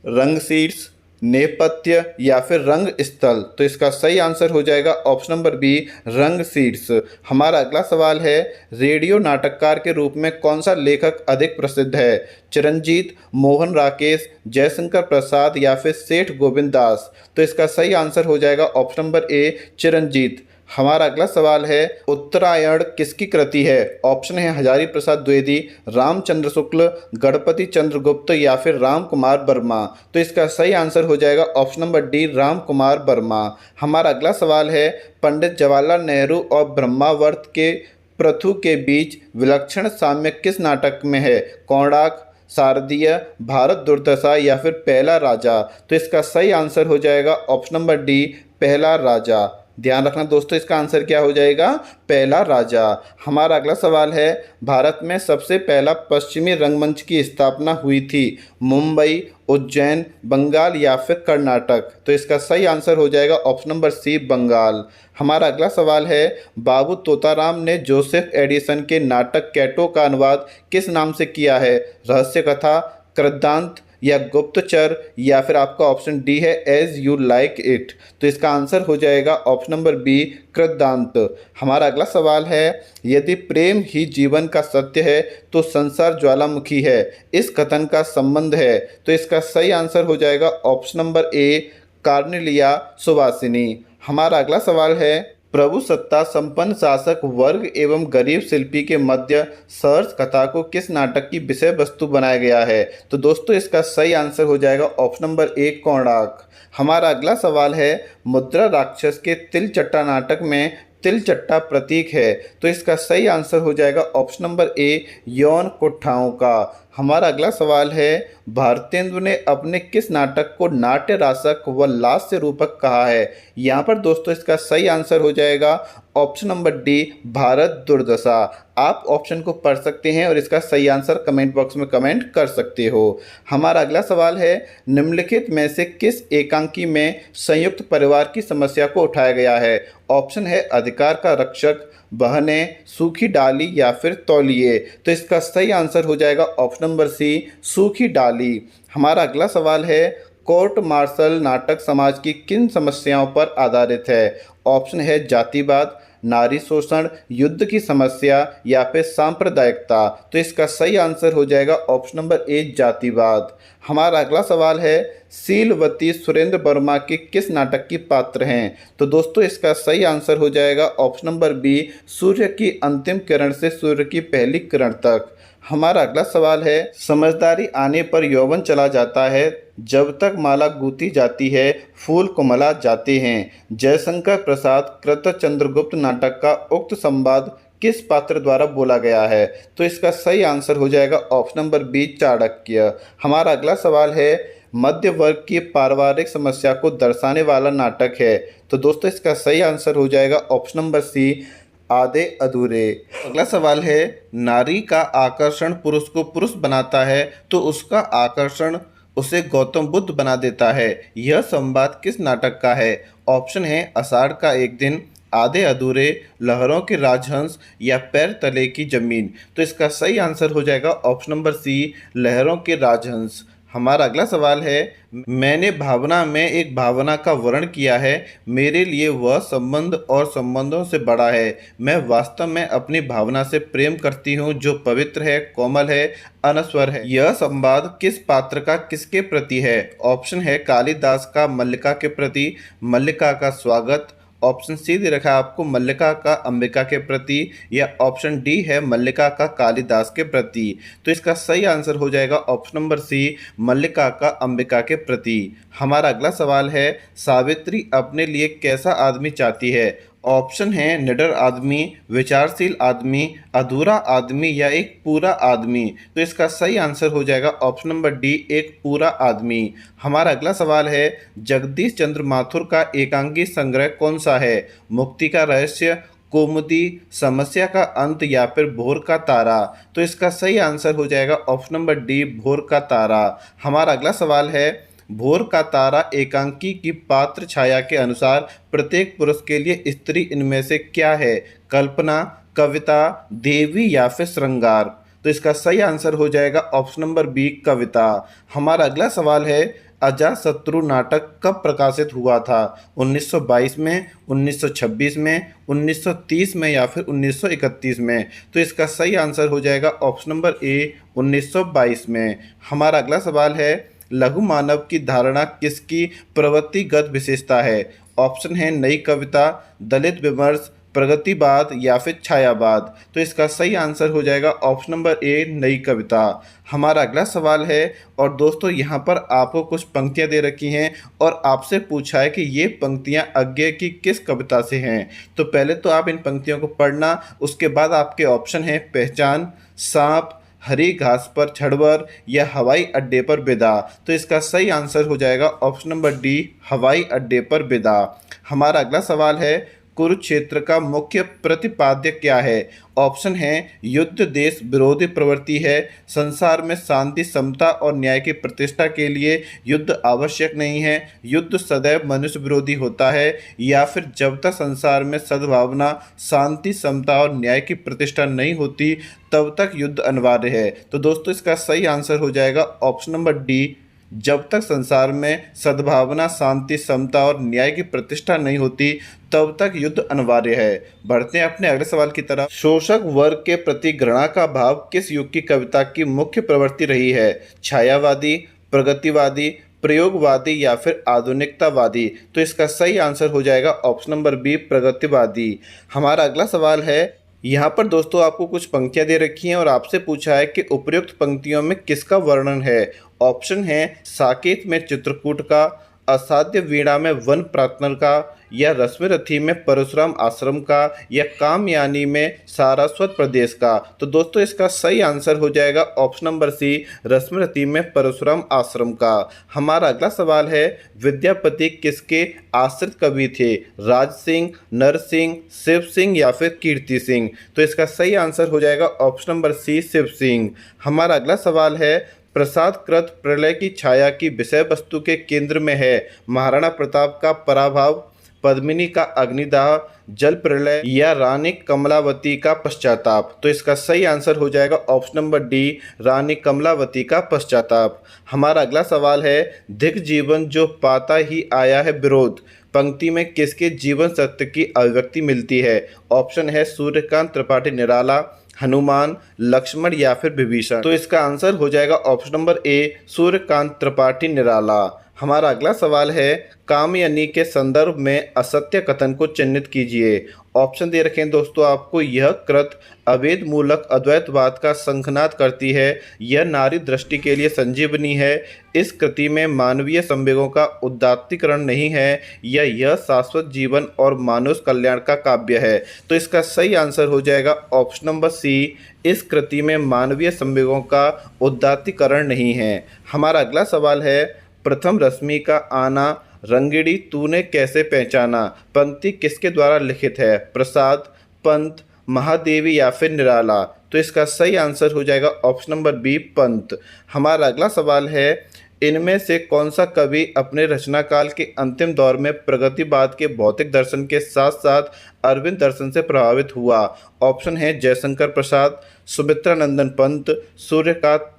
रंगशीर्ष, नेपथ्य या फिर रंग स्थल। तो इसका सही आंसर हो जाएगा ऑप्शन नंबर बी, रंगशीर्ष। हमारा अगला सवाल है, रेडियो नाटककार के रूप में कौन सा लेखक अधिक प्रसिद्ध है? चिरंजीत, मोहन राकेश, जयशंकर प्रसाद या फिर सेठ गोविंद दास। तो इसका सही आंसर हो जाएगा ऑप्शन नंबर ए, चिरंजीत। हमारा अगला सवाल है, उत्तरायण किसकी कृति है? ऑप्शन है हजारी प्रसाद द्विवेदी, रामचंद्र शुक्ल, गणपति चंद्रगुप्त या फिर राम कुमार वर्मा। तो इसका सही आंसर हो जाएगा option number D, Ram Kumar Verma. हमारा अगला सवाल है, पंडित जवाहरलाल नेहरू और ब्रह्मावर्त के प्रथु के बीच विलक्षण साम्य किस नाटक में है? कोणार्क, शारदीय, भारत दुर्दशा या फिर पहला राजा। तो इसका सही आंसर हो जाएगा ऑप्शन नंबर डी, पहला राजा। ध्यान रखना दोस्तों, इसका आंसर क्या हो जाएगा? पहला राजा। हमारा अगला सवाल है, भारत में सबसे पहला पश्चिमी रंगमंच की स्थापना हुई थी? मुंबई, उज्जैन, बंगाल या फिर कर्नाटक। तो इसका सही आंसर हो जाएगा ऑप्शन नंबर सी, बंगाल। हमारा अगला सवाल है, बाबू तोताराम ने जोसेफ एडिसन के नाटक कैटो का अनुवाद किस नाम से किया है? रहस्य कथा, कृतांत या गुप्तचर या फिर आपका ऑप्शन डी है एज यू लाइक इट। तो इसका आंसर हो जाएगा ऑप्शन नंबर बी, कृतांत। हमारा अगला सवाल है, यदि प्रेम ही जीवन का सत्य है तो संसार ज्वालामुखी है, इस कथन का संबंध है? तो इसका सही आंसर हो जाएगा ऑप्शन नंबर ए, कार्नेलिया सुभासिनी। हमारा अगला सवाल है, प्रभु सत्ता संपन्न शासक वर्ग एवं गरीब शिल्पी के मध्य सहर्ष कथा को किस नाटक की विषय वस्तु बनाया गया है? तो दोस्तों इसका सही आंसर हो जाएगा ऑप्शन नंबर ए, कोणार्क। हमारा अगला सवाल है, मुद्रा राक्षस के तिलचट्टा नाटक में तिलचट्टा प्रतीक है, तो इसका सही आंसर हो जाएगा ऑप्शन नंबर ए, यौन कुठाओं का। हमारा अगला सवाल है, भारतेंदु ने अपने किस नाटक को नाट्य रासक व लास्य रूपक कहा है? यहाँ पर दोस्तों इसका सही आंसर हो जाएगा ऑप्शन नंबर डी भारत दुर्दशा। आप ऑप्शन को पढ़ सकते हैं और इसका सही आंसर कमेंट बॉक्स में कमेंट कर सकते हो। हमारा अगला सवाल है, निम्नलिखित में से किस एकांकी में संयुक्त परिवार की समस्या को उठाया गया है? ऑप्शन है अधिकार का रक्षक, बहनें, सूखी डाली या फिर तौलिए। तो इसका सही आंसर हो जाएगा ऑप्शन नंबर सी, सूखी डाली। हमारा अगला सवाल है, कोर्ट मार्शल नाटक समाज की किन समस्याओं पर आधारित है? ऑप्शन है जातिवाद, नारी शोषण, युद्ध की समस्या या फिर सांप्रदायिकता। तो इसका सही आंसर हो जाएगा ऑप्शन नंबर ए, जातिवाद। हमारा अगला सवाल है, शीलवती सुरेंद्र वर्मा के किस नाटक की पात्र हैं? तो दोस्तों इसका सही आंसर हो जाएगा ऑप्शन नंबर बी, सूर्य की अंतिम किरण से सूर्य की पहली किरण तक। हमारा अगला सवाल है, समझदारी आने पर यौवन चला जाता है, जब तक माला गूंथी जाती है फूल कुमला जाते हैं। जयशंकर प्रसाद कृत चंद्रगुप्त नाटक का उक्त संवाद किस पात्र द्वारा बोला गया है? तो इसका सही आंसर हो जाएगा ऑप्शन नंबर बी, चाणक्य। हमारा अगला सवाल है, मध्य वर्ग की पारिवारिक समस्या को दर्शाने वाला नाटक है? तो दोस्तों इसका सही आंसर हो जाएगा ऑप्शन नंबर सी, आधे अधूरे। अगला सवाल है, नारी का आकर्षण पुरुष को पुरुष बनाता है तो उसका आकर्षण उसे गौतम बुद्ध बना देता है। यह संवाद किस नाटक का है? ऑप्शन है आषाढ़ का एक दिन, आधे अधूरे, लहरों के राजहंस या पैर तले की जमीन। तो इसका सही आंसर हो जाएगा ऑप्शन नंबर सी, लहरों के राजहंस। हमारा अगला सवाल है, मैंने भावना में एक भावना का वर्णन किया है, मेरे लिए वह संबंध और संबंधों से बड़ा है। मैं वास्तव में अपनी भावना से प्रेम करती हूँ जो पवित्र है, कोमल है, अनस्वर है। यह संवाद किस पात्र का किसके प्रति है? ऑप्शन है कालिदास का मल्लिका के प्रति, मल्लिका का स्वागत। ऑप्शन सी दे रखा है आपको, मल्लिका का अंबिका के प्रति, या ऑप्शन डी है मल्लिका का कालिदास के प्रति। तो इसका सही आंसर हो जाएगा ऑप्शन नंबर सी, मल्लिका का अंबिका के प्रति। हमारा अगला सवाल है, सावित्री अपने लिए कैसा आदमी चाहती है? ऑप्शन है निडर आदमी, विचारशील आदमी, अधूरा आदमी या एक पूरा आदमी। तो इसका सही आंसर हो जाएगा ऑप्शन नंबर डी, एक पूरा आदमी। हमारा अगला सवाल है, जगदीश चंद्र माथुर का एकांकी संग्रह कौन सा है? मुक्ति का रहस्य, कौमुदी, समस्या का अंत या फिर भोर का तारा। तो इसका सही आंसर हो जाएगा ऑप्शन नंबर डी, भोर का तारा। हमारा अगला सवाल है, भोर का तारा एकांकी की पात्र छाया के अनुसार प्रत्येक पुरुष के लिए स्त्री इनमें से क्या है? कल्पना, कविता, देवी या फिर श्रृंगार। तो इसका सही आंसर हो जाएगा ऑप्शन नंबर बी, कविता। हमारा अगला सवाल है, अजातशत्रु नाटक कब प्रकाशित हुआ था? 1922 में, 1926 में, 1930 में या फिर 1931 में? तो इसका सही आंसर हो जाएगा ऑप्शन नंबर ए, 1922 में। हमारा अगला सवाल है, लघु मानव की धारणा किसकी प्रवृत्तिगत विशेषता है? ऑप्शन है नई कविता, दलित विमर्श, प्रगतिवाद या फिर छायावाद। तो इसका सही आंसर हो जाएगा ऑप्शन नंबर ए, नई कविता। हमारा अगला सवाल है, और दोस्तों यहाँ पर आपको कुछ पंक्तियाँ दे रखी हैं और आपसे पूछा है कि ये पंक्तियाँ अज्ञे की किस कविता से हैं। तो पहले तो आप इन पंक्तियों को पढ़ना, उसके बाद आपके ऑप्शन हैं पहचान, सांप, हरी घास पर छड़वर या हवाई अड्डे पर विदा। तो इसका सही आंसर हो जाएगा ऑप्शन नंबर डी, हवाई अड्डे पर विदा। हमारा अगला सवाल है, कुरुक्षेत्र का मुख्य प्रतिपाद्य क्या है? ऑप्शन है युद्ध देश विरोधी प्रवृत्ति है, संसार में शांति, समता और न्याय की प्रतिष्ठा के लिए युद्ध आवश्यक नहीं है, युद्ध सदैव मनुष्य विरोधी होता है, या फिर जब तक संसार में सद्भावना, शांति, समता और न्याय की प्रतिष्ठा नहीं होती तब तक युद्ध अनिवार्य है। तो दोस्तों इसका सही आंसर हो जाएगा ऑप्शन नंबर डी, जब तक संसार में सद्भावना, शांति, समता और न्याय की प्रतिष्ठा नहीं होती तब तक युद्ध अनिवार्य है। बढ़ते हैं अपने अगले सवाल की तरफ। शोषक वर्ग के प्रति घृणा का भाव किस युग की कविता की मुख्य प्रवृत्ति रही है? छायावादी, प्रगतिवादी, प्रयोगवादी या फिर आधुनिकतावादी? तो इसका सही आंसर हो जाएगा ऑप्शन नंबर बी, प्रगतिवादी। हमारा अगला सवाल है, यहाँ पर दोस्तों आपको कुछ पंक्तियाँ दे रखी हैं और आपसे पूछा है कि उपयुक्त पंक्तियों में किसका वर्णन है। ऑप्शन है साकेत में चित्रकूट का, असाध्य वीणा में वन प्रार्थना का, या रश्मिरथी में परशुराम आश्रम का, या कामयानी में सारस्वत प्रदेश का। तो दोस्तों इसका सही आंसर हो जाएगा ऑप्शन नंबर सी, रश्मिरथी में परशुराम आश्रम का। हमारा अगला सवाल है, विद्यापति किसके आश्रित कवि थे? राज सिंह, नर सिंह, शिव सिंह या फिर कीर्ति सिंह? तो इसका सही आंसर हो जाएगा option number C, Shiv Singh. हमारा अगला सवाल है, प्रसाद कृत प्रलय की छाया की विषय वस्तु के केंद्र में है महाराणा प्रताप का पराभव, पद्मिनी का अग्निदाह, जल प्रलय या रानी कमलावती का पश्चाताप? तो इसका सही आंसर हो जाएगा ऑप्शन नंबर डी, रानी कमलावती का पश्चाताप। हमारा अगला सवाल है, दिग जीवन जो पाता ही आया है विरोध पंक्ति में किसके जीवन सत्य की अभिव्यक्ति मिलती है? ऑप्शन है सूर्यकांत त्रिपाठी निराला, हनुमान, लक्ष्मण या फिर विभीषण? तो इसका आंसर हो जाएगा option number A, Suryakant Tripathi Nirala. हमारा अगला सवाल है, कामयानी के संदर्भ में असत्य कथन को चिन्हित कीजिए। ऑप्शन दे रखे हैं दोस्तों आपको, यह कृत अवेद मूलक अद्वैतवाद का शंखनाद करती है, यह नारी दृष्टि के लिए संजीवनी है, इस कृति में मानवीय संवेगों का उदात्तीकरण नहीं है, या यह शाश्वत जीवन और मानव कल्याण का काव्य है? तो इसका सही आंसर हो जाएगा ऑप्शन नंबर सी, इस कृति में मानवीय संवेगों का उदात्तीकरण नहीं है। हमारा अगला सवाल है, प्रथम रश्मि का आना रंगिड़ी तूने कैसे पहचाना पंक्ति किसके द्वारा लिखित है? प्रसाद, पंत, महादेवी या फिर निराला? तो इसका सही आंसर हो जाएगा ऑप्शन नंबर बी, पंत। हमारा अगला सवाल है, इनमें से कौन सा कवि अपने रचना काल के अंतिम दौर में प्रगतिवाद के भौतिक दर्शन के साथ साथ अरविंद दर्शन से प्रभावित हुआ? ऑप्शन है जयशंकर प्रसाद, सुमित्रानंदन पंत, सूर्यकांत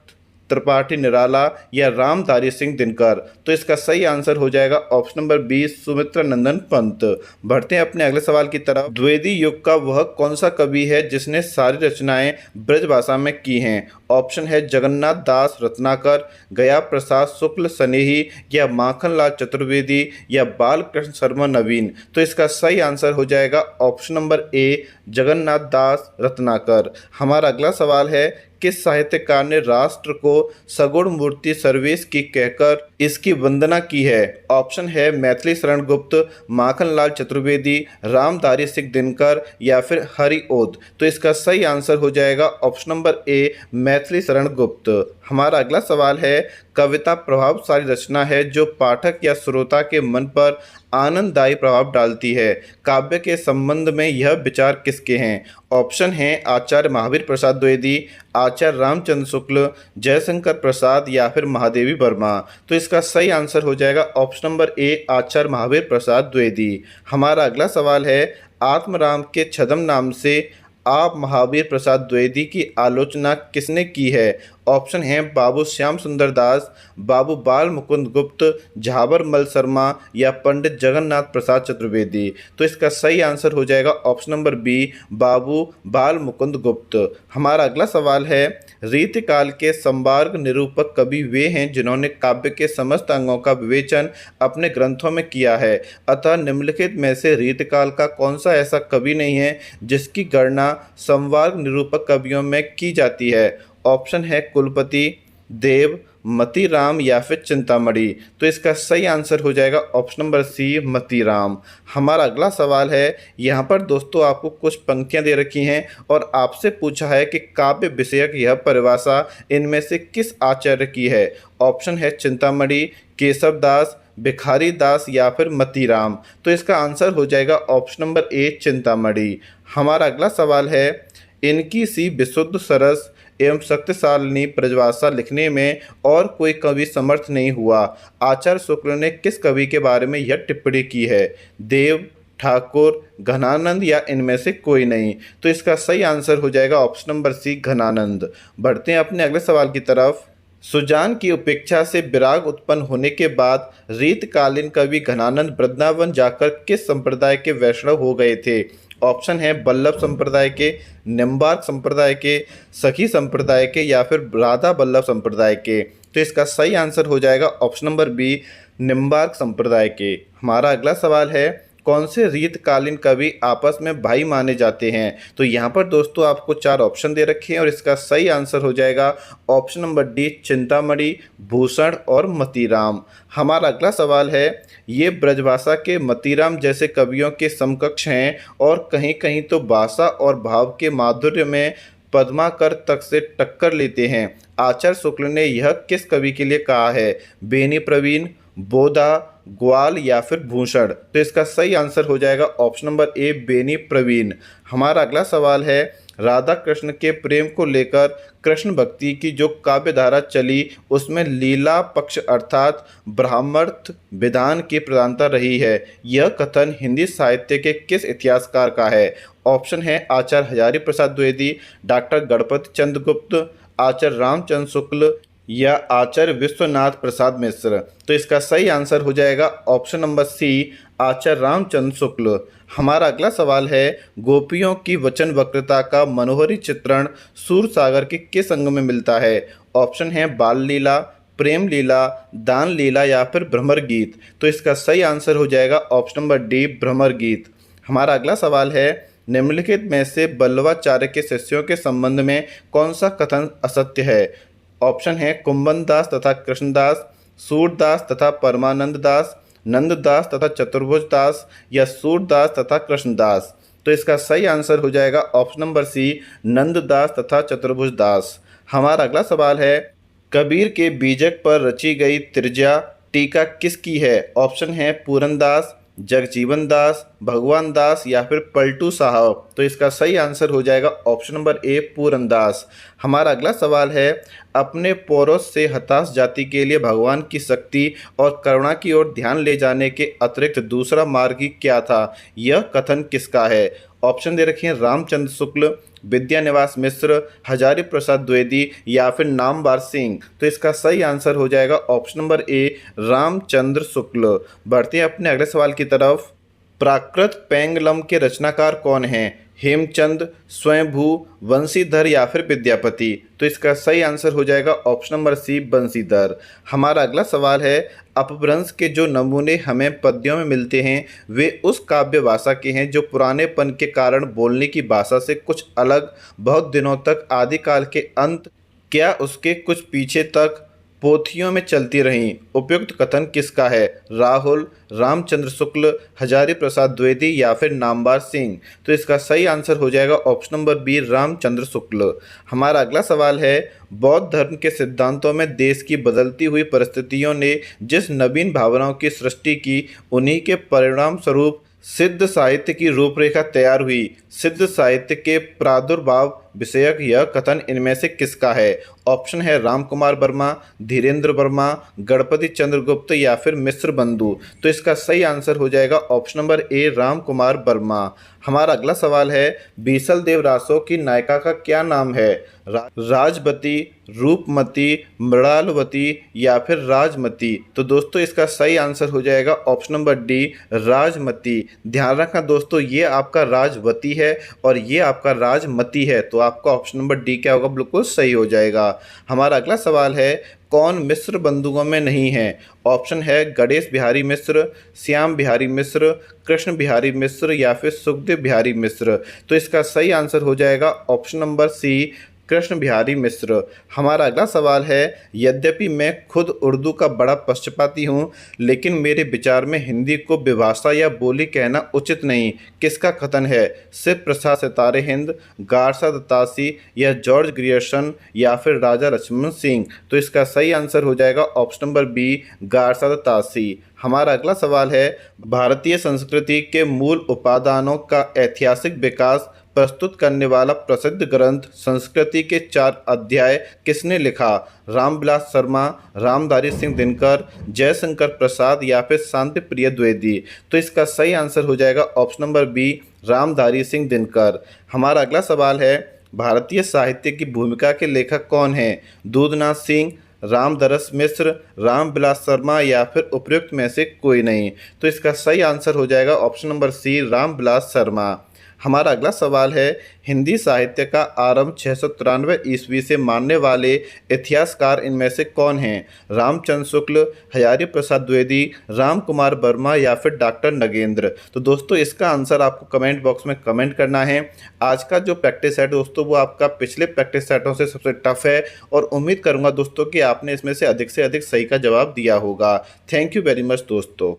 त्रिपाठी निराला या रामधारी सिंह दिनकर? तो इसका सही आंसर हो जाएगा option number B, Sumitranandan Pant. बढ़ते हैं अपने अगले सवाल की तरफ। द्विवेदी युग का वह कौन सा कवि है जिसने सारी रचनाएं ब्रज भाषा में की हैं? ऑप्शन है जगन्नाथ दास रत्नाकर, गया प्रसाद शुक्ल स्नेही या माखनलाल चतुर्वेदी या बालकृष्ण शर्मा नवीन? तो इसका सही आंसर हो जाएगा ऑप्शन नंबर ए, जगन्नाथ दास रत्नाकर। हमारा अगला सवाल है, किस साहित्यकार ने राष्ट्र को सगुण मूर्ति सर्वेश की कहकर इसकी वंदना की है? ऑप्शन है मैथिली शरण गुप्त, माखनलाल चतुर्वेदी, रामधारी सिंह दिनकर या फिर हरिओद? तो इसका सही आंसर हो जाएगा ऑप्शन नंबर ए, मैथिली शरण गुप्त। हमारा अगला सवाल है, कविता प्रभावशाली रचना है जो पाठक या श्रोता के मन पर आनंददायी प्रभाव डालती है। काव्य के संबंध में यह विचार किसके हैं? ऑप्शन हैं आचार्य महावीर प्रसाद द्विवेदी, आचार्य रामचंद्र शुक्ल, जयशंकर प्रसाद या फिर महादेवी वर्मा? तो इसका सही आंसर हो जाएगा ऑप्शन नंबर ए, आचार्य महावीर प्रसाद द्विवेदी। हमारा अगला सवाल है, आत्मराम के छद्म नाम से आप महावीर प्रसाद द्विवेदी की आलोचना किसने की है? ऑप्शन हैं बाबू श्याम सुंदर दास, बाबू बाल मुकुंद गुप्त, झाबर मल शर्मा या पंडित जगन्नाथ प्रसाद चतुर्वेदी? तो इसका सही आंसर हो जाएगा ऑप्शन नंबर बी, बाबू बाल मुकुंद गुप्त। हमारा अगला सवाल है, रीतिकाल के संवार्ग निरूपक कवि वे हैं जिन्होंने काव्य के समस्त अंगों का विवेचन अपने ग्रंथों में किया है, अतः निम्नलिखित में से रीतिकाल का कौन सा ऐसा कवि नहीं है जिसकी गणना संवार्ग निरूपक कवियों में की जाती है? ऑप्शन है कुलपति, देव, मतीराम या फिर चिंतामणि? तो इसका सही आंसर हो जाएगा ऑप्शन नंबर सी, मतीराम। हमारा अगला सवाल है, यहाँ पर दोस्तों आपको कुछ पंक्तियाँ दे रखी हैं और आपसे पूछा है कि काव्य विषयक यह परिभाषा इनमें से किस आचार्य की है? ऑप्शन है चिंतामणि, केशव दास, भिखारी दास या फिर मतीराम? तो इसका आंसर हो जाएगा ऑप्शन नंबर ए, चिंतामणि। हमारा अगला सवाल है, इनकी सी विशुद्ध सरस एवं शक्तिशालिनी ब्रजभाषा लिखने में और कोई कवि समर्थ नहीं हुआ। आचार्य शुक्ल ने किस कवि के बारे में यह टिप्पणी की है? देव, ठाकुर, घनानंद या इनमें से कोई नहीं? तो इसका सही आंसर हो जाएगा ऑप्शन नंबर सी, घनानंद। बढ़ते हैं अपने अगले सवाल की तरफ। सुजान की उपेक्षा से विराग उत्पन्न होने के बाद रीतकालीन कवि घनानंद वृंदावन जाकर किस संप्रदाय के वैष्णव हो गए थे? ऑप्शन है बल्लभ संप्रदाय के, निम्बार्क संप्रदाय के, सखी संप्रदाय के या फिर राधा बल्लभ संप्रदाय के? तो इसका सही आंसर हो जाएगा ऑप्शन नंबर बी, निम्बार्क संप्रदाय के। हमारा अगला सवाल है, कौन से रीतकालीन कवि आपस में भाई माने जाते हैं? तो यहाँ पर दोस्तों आपको 4 ऑप्शन दे रखे हैं और इसका सही आंसर हो जाएगा option number D, Chintamani, Bhushan और मतीराम। हमारा अगला सवाल है, ये ब्रजभाषा के मतीराम जैसे कवियों के समकक्ष हैं और कहीं कहीं तो भाषा और भाव के माधुर्य में पद्माकर तक से टक्कर लेते हैं। आचार्य शुक्ल ने यह किस कवि के लिए कहा है? बेनी प्रवीण, बोधा, ग्वाल या फिर भूषण? तो इसका सही आंसर हो जाएगा option number A, Beni Praveen. हमारा अगला सवाल है, राधा कृष्ण के प्रेम को लेकर कृष्ण भक्ति की जो काव्य धारा चली उसमें लीला पक्ष अर्थात ब्राह्मणार्थ विधान की प्रधानता रही है। यह कथन हिंदी साहित्य के किस इतिहासकार का है? ऑप्शन है आचार्य हजारी प्रसाद द्विवेदी, डॉक्टर गणपति चंद्र गुप्त, आचार्य रामचंद्र शुक्ल या आचार्य विश्वनाथ प्रसाद मिश्र? तो इसका सही आंसर हो जाएगा ऑप्शन नंबर सी, आचार्य रामचंद्र शुक्ल। हमारा अगला सवाल है, गोपियों की वचन वक्रता का मनोहरी चित्रण सूरसागर के किस अंग में मिलता है? ऑप्शन है बाल लीला, प्रेम लीला, दान लीला या फिर भ्रमर गीत? तो इसका सही आंसर हो जाएगा ऑप्शन नंबर डी, भ्रमर गीत। हमारा अगला सवाल है, निम्नलिखित में से बल्लवाचार्य के शिष्यों के संबंध में कौन सा कथन असत्य है? ऑप्शन है कुंभन दास तथा कृष्णदास, सूरदास तथा परमानंद दास, नंददास तथा चतुर्भुज दास या सूरदास तथा कृष्णदास? तो इसका सही आंसर हो जाएगा ऑप्शन नंबर सी, नंददास तथा चतुर्भुज दास। हमारा अगला सवाल है, कबीर के बीजक पर रची गई तिरजा टीका किसकी है? ऑप्शन है पूरनदास, जगजीवन दास, भगवान दास या फिर पलटू साहब? तो इसका सही आंसर हो जाएगा ऑप्शन नंबर ए, पूरनदास। हमारा अगला सवाल है, अपने पौरुष से हताश जाति के लिए भगवान की शक्ति और करुणा की ओर ध्यान ले जाने के अतिरिक्त दूसरा मार्ग ही क्या था? यह कथन किसका है? ऑप्शन दे रखे हैं रामचंद्र शुक्ल, विद्यानिवास मिश्र, हजारी प्रसाद द्विवेदी या फिर नामवर सिंह? तो इसका सही आंसर हो जाएगा ऑप्शन नंबर ए, रामचंद्र शुक्ल। बढ़ते हैं अपने अगले सवाल की तरफ। प्राकृत पेंगलम के रचनाकार कौन हैं? हेमचंद, स्वयंभू, वंशीधर या फिर विद्यापति? तो इसका सही आंसर हो जाएगा ऑप्शन नंबर सी, वंशीधर। हमारा अगला सवाल है, अपभ्रंश के जो नमूने हमें पद्यों में मिलते हैं वे उस काव्य भाषा के हैं जो पुरानेपन के कारण बोलने की भाषा से कुछ अलग, बहुत दिनों तक, आदिकाल के अंत, क्या उसके कुछ पीछे तक पोथियों में चलती रहीं? उपयुक्त कथन किसका है? राहुल, रामचंद्र शुक्ल, हजारी प्रसाद द्विवेदी या फिर नामवर सिंह? तो इसका सही आंसर हो जाएगा option number B, Ramchandra Shukla. हमारा अगला सवाल है, बौद्ध धर्म के सिद्धांतों में देश की बदलती हुई परिस्थितियों ने जिस नवीन भावनाओं की सृष्टि की उन्हीं के परिणाम स्वरूप सिद्ध साहित्य की रूपरेखा तैयार हुई। सिद्ध साहित्य के प्रादुर्भाव विषयक यह कथन इनमें से किसका है? ऑप्शन है राम कुमार वर्मा, धीरेन्द्र वर्मा, गणपति चंद्रगुप्त या फिर मिश्र बंधु? तो इसका सही आंसर हो जाएगा ऑप्शन नंबर ए, राम कुमार वर्मा। हमारा अगला सवाल है, बीसल देव रासो की नायिका का क्या नाम है? राजवती, रूपमती, मृणालवती या फिर राजमती? तो दोस्तों इसका सही आंसर हो जाएगा ऑप्शन नंबर डी, राजमती। ध्यान रखना दोस्तों, ये आपका राजवती है और ये आपका राजमती है, तो आपका ऑप्शन नंबर डी क्या होगा? बिल्कुल सही हो जाएगा। हमारा अगला सवाल है, कौन मिश्र बंधुओं में नहीं है? ऑप्शन है गणेश बिहारी मिश्र, श्याम बिहारी मिश्र, कृष्ण बिहारी मिश्र या फिर सुखदेव बिहारी मिश्र? तो इसका सही आंसर हो जाएगा option number C, Krishna Bihari Mishra. हमारा अगला सवाल है, यद्यपि मैं खुद उर्दू का बड़ा पक्षपाती हूँ लेकिन मेरे विचार में हिंदी को विभाषा या बोली कहना उचित नहीं, किसका कथन है? शिव प्रसाद सितारे हिंद, गारसा दत्तासी या जॉर्ज ग्रियर्सन या फिर राजा लक्ष्मण सिंह? तो इसका सही आंसर हो जाएगा ऑप्शन नंबर बी, गारसा दत्तासी। हमारा अगला सवाल है, भारतीय संस्कृति के मूल उपादानों का ऐतिहासिक विकास प्रस्तुत करने वाला प्रसिद्ध ग्रंथ संस्कृति के 4 अध्याय किसने लिखा? रामविलास शर्मा, रामधारी सिंह दिनकर, जयशंकर प्रसाद या फिर शांति प्रिय द्विवेदी? तो इसका सही आंसर हो जाएगा option number B, Ramdhari Singh Dinkar. हमारा अगला सवाल है, भारतीय साहित्य की भूमिका के लेखक कौन हैं? दूधनाथ सिंह, रामदरस मिश्र, रामविलास शर्मा या फिर उपयुक्त में से कोई नहीं? तो इसका सही आंसर हो जाएगा option number C, Ramvilas Sharma. हमारा अगला सवाल है, हिंदी साहित्य का आरंभ 693 ईस्वी से मानने वाले इतिहासकार इनमें से कौन हैं? रामचंद्र शुक्ल, हजारी प्रसाद द्विवेदी, राम कुमार वर्मा या फिर डॉक्टर नगेंद्र। तो दोस्तों इसका आंसर आपको कमेंट बॉक्स में कमेंट करना है। आज का जो प्रैक्टिस सेट दोस्तों वो आपका पिछले प्रैक्टिस सेटों से सबसे टफ है और उम्मीद करूंगा दोस्तों कि आपने इसमें से अधिक सही का जवाब दिया होगा। थैंक यू वेरी मच दोस्तों।